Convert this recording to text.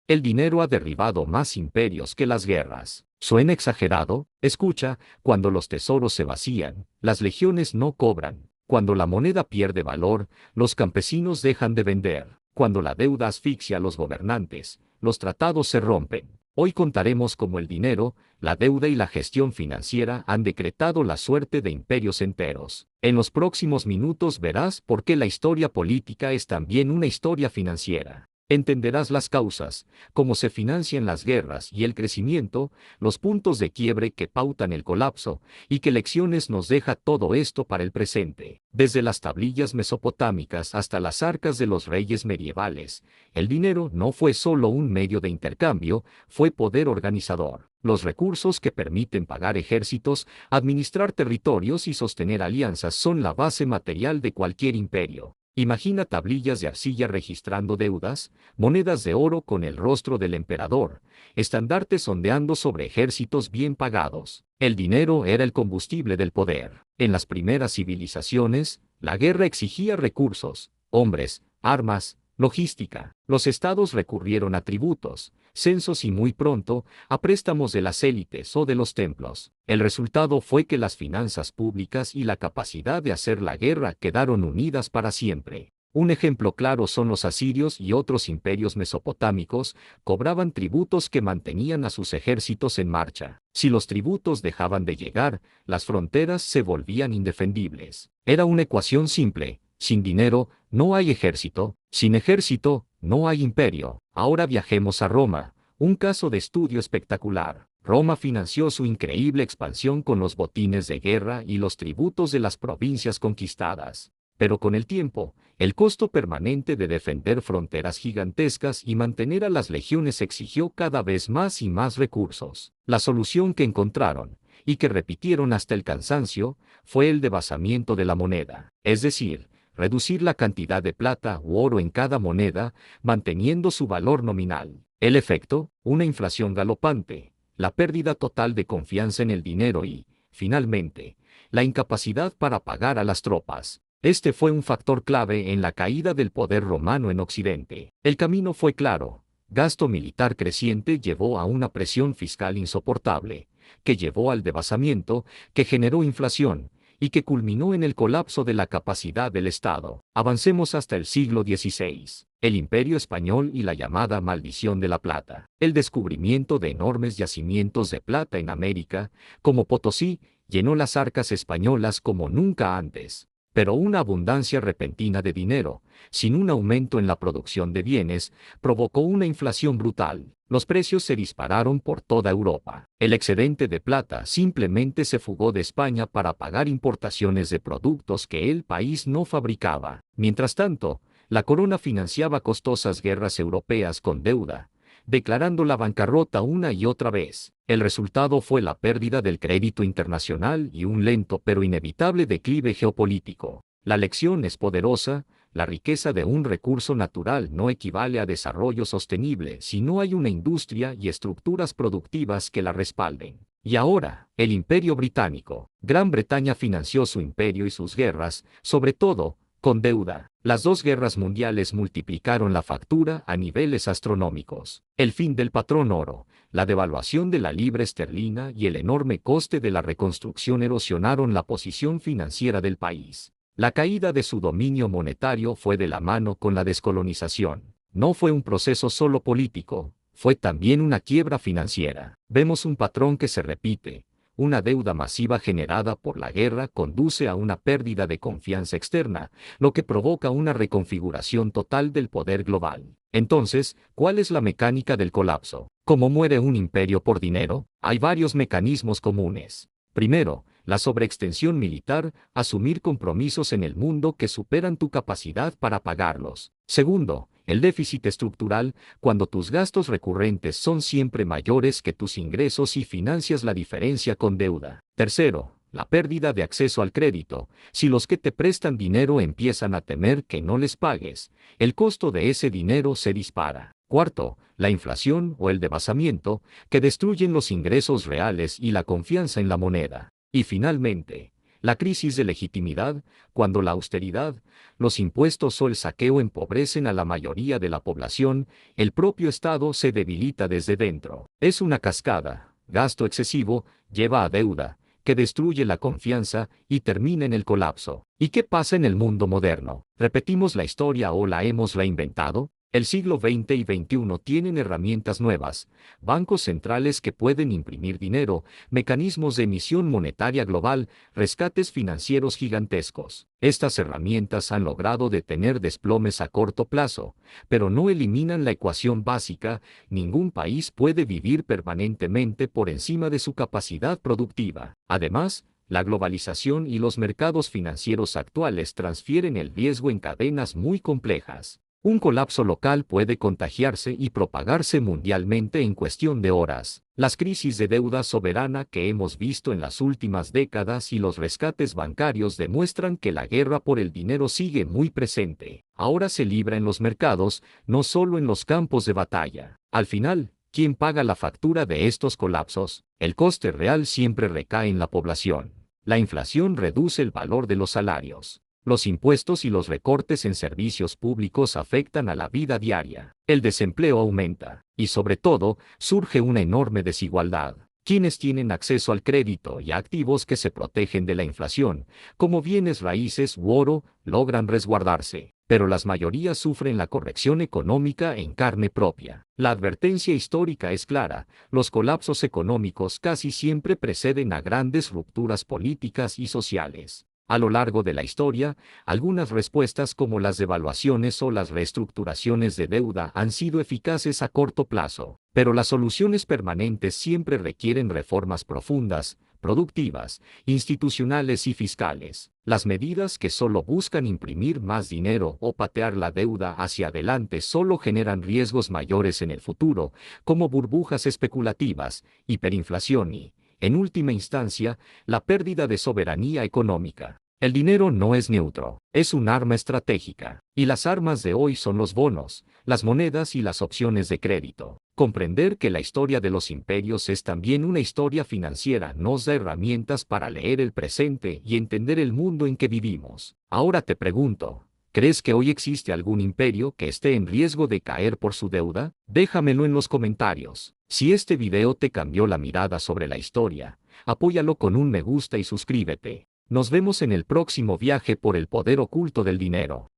El dinero ha derribado más imperios que las guerras. ¿Suena exagerado? Escucha, cuando los tesoros se vacían, las legiones no cobran. Cuando la moneda pierde valor, los campesinos dejan de vender. Cuando la deuda asfixia a los gobernantes, los tratados se rompen. Hoy contaremos cómo el dinero, la deuda y la gestión financiera han decretado la suerte de imperios enteros. En los próximos minutos verás por qué la historia política es también una historia financiera. Entenderás las causas, cómo se financian las guerras y el crecimiento, los puntos de quiebre que pautan el colapso, y qué lecciones nos deja todo esto para el presente. Desde las tablillas mesopotámicas hasta las arcas de los reyes medievales, el dinero no fue solo un medio de intercambio, fue poder organizador. Los recursos que permiten pagar ejércitos, administrar territorios y sostener alianzas son la base material de cualquier imperio. Imagina tablillas de arcilla registrando deudas, monedas de oro con el rostro del emperador, estandartes ondeando sobre ejércitos bien pagados. El dinero era el combustible del poder. En las primeras civilizaciones, la guerra exigía recursos, hombres, armas, logística. Los estados recurrieron a tributos, censos y muy pronto, a préstamos de las élites o de los templos. El resultado fue que las finanzas públicas y la capacidad de hacer la guerra quedaron unidas para siempre. Un ejemplo claro son los asirios y otros imperios mesopotámicos, cobraban tributos que mantenían a sus ejércitos en marcha. Si los tributos dejaban de llegar, las fronteras se volvían indefendibles. Era una ecuación simple. Sin dinero, no hay ejército. Sin ejército, no hay imperio. Ahora viajemos a Roma, un caso de estudio espectacular. Roma financió su increíble expansión con los botines de guerra y los tributos de las provincias conquistadas. Pero con el tiempo, el costo permanente de defender fronteras gigantescas y mantener a las legiones exigió cada vez más y más recursos. La solución que encontraron, y que repitieron hasta el cansancio, fue el debasamiento de la moneda, es decir, reducir la cantidad de plata u oro en cada moneda, manteniendo su valor nominal. El efecto, una inflación galopante, la pérdida total de confianza en el dinero y, finalmente, la incapacidad para pagar a las tropas. Este fue un factor clave en la caída del poder romano en Occidente. El camino fue claro. Gasto militar creciente llevó a una presión fiscal insoportable, que llevó al debasamiento, que generó inflación, y que culminó en el colapso de la capacidad del Estado. Avancemos hasta el siglo XVI. El Imperio Español y la llamada Maldición de la Plata. El descubrimiento de enormes yacimientos de plata en América, como Potosí, llenó las arcas españolas como nunca antes. Pero una abundancia repentina de dinero, sin un aumento en la producción de bienes, provocó una inflación brutal. Los precios se dispararon por toda Europa. El excedente de plata simplemente se fugó de España para pagar importaciones de productos que el país no fabricaba. Mientras tanto, la corona financiaba costosas guerras europeas con deuda, declarando la bancarrota una y otra vez. El resultado fue la pérdida del crédito internacional y un lento pero inevitable declive geopolítico. La lección es poderosa. La riqueza de un recurso natural no equivale a desarrollo sostenible si no hay una industria y estructuras productivas que la respalden. Y ahora, el Imperio Británico. Gran Bretaña financió su imperio y sus guerras, sobre todo, con deuda. Las dos guerras mundiales multiplicaron la factura a niveles astronómicos. El fin del patrón oro, la devaluación de la libra esterlina y el enorme coste de la reconstrucción erosionaron la posición financiera del país. La caída de su dominio monetario fue de la mano con la descolonización. No fue un proceso solo político, fue también una quiebra financiera. Vemos un patrón que se repite. Una deuda masiva generada por la guerra conduce a una pérdida de confianza externa, lo que provoca una reconfiguración total del poder global. Entonces, ¿cuál es la mecánica del colapso? ¿Cómo muere un imperio por dinero? Hay varios mecanismos comunes. Primero, la sobreextensión militar, asumir compromisos en el mundo que superan tu capacidad para pagarlos. Segundo, el déficit estructural, cuando tus gastos recurrentes son siempre mayores que tus ingresos y financias la diferencia con deuda. Tercero, la pérdida de acceso al crédito. Si los que te prestan dinero empiezan a temer que no les pagues, el costo de ese dinero se dispara. Cuarto, la inflación o el debasamiento, que destruyen los ingresos reales y la confianza en la moneda. Y finalmente, La crisis de legitimidad, cuando la austeridad, los impuestos o el saqueo empobrecen a la mayoría de la población, el propio Estado se debilita desde dentro. Es una cascada. Gasto excesivo lleva a deuda, que destruye la confianza y termina en el colapso. ¿Y qué pasa en el mundo moderno? ¿Repetimos la historia o la hemos reinventado? El siglo XX y XXI tienen herramientas nuevas, bancos centrales que pueden imprimir dinero, mecanismos de emisión monetaria global, rescates financieros gigantescos. Estas herramientas han logrado detener desplomes a corto plazo, pero no eliminan la ecuación básica: ningún país puede vivir permanentemente por encima de su capacidad productiva. Además, la globalización y los mercados financieros actuales transfieren el riesgo en cadenas muy complejas. Un colapso local puede contagiarse y propagarse mundialmente en cuestión de horas. Las crisis de deuda soberana que hemos visto en las últimas décadas y los rescates bancarios demuestran que la guerra por el dinero sigue muy presente. Ahora se libra en los mercados, no solo en los campos de batalla. Al final, ¿quién paga la factura de estos colapsos? El coste real siempre recae en la población. La inflación reduce el valor de los salarios. Los impuestos y los recortes en servicios públicos afectan a la vida diaria. El desempleo aumenta. Y sobre todo, surge una enorme desigualdad. Quienes tienen acceso al crédito y a activos que se protegen de la inflación, como bienes raíces u oro, logran resguardarse. Pero las mayorías sufren la corrección económica en carne propia. La advertencia histórica es clara: los colapsos económicos casi siempre preceden a grandes rupturas políticas y sociales. A lo largo de la historia, algunas respuestas como las devaluaciones o las reestructuraciones de deuda han sido eficaces a corto plazo, pero las soluciones permanentes siempre requieren reformas profundas, productivas, institucionales y fiscales. Las medidas que solo buscan imprimir más dinero o patear la deuda hacia adelante solo generan riesgos mayores en el futuro, como burbujas especulativas, hiperinflación y, en última instancia, la pérdida de soberanía económica. El dinero no es neutro, es un arma estratégica, y las armas de hoy son los bonos, las monedas y las opciones de crédito. Comprender que la historia de los imperios es también una historia financiera nos da herramientas para leer el presente y entender el mundo en que vivimos. Ahora te pregunto, ¿crees que hoy existe algún imperio que esté en riesgo de caer por su deuda? Déjamelo en los comentarios. Si este video te cambió la mirada sobre la historia, apóyalo con un me gusta y suscríbete. Nos vemos en el próximo viaje por el poder oculto del dinero.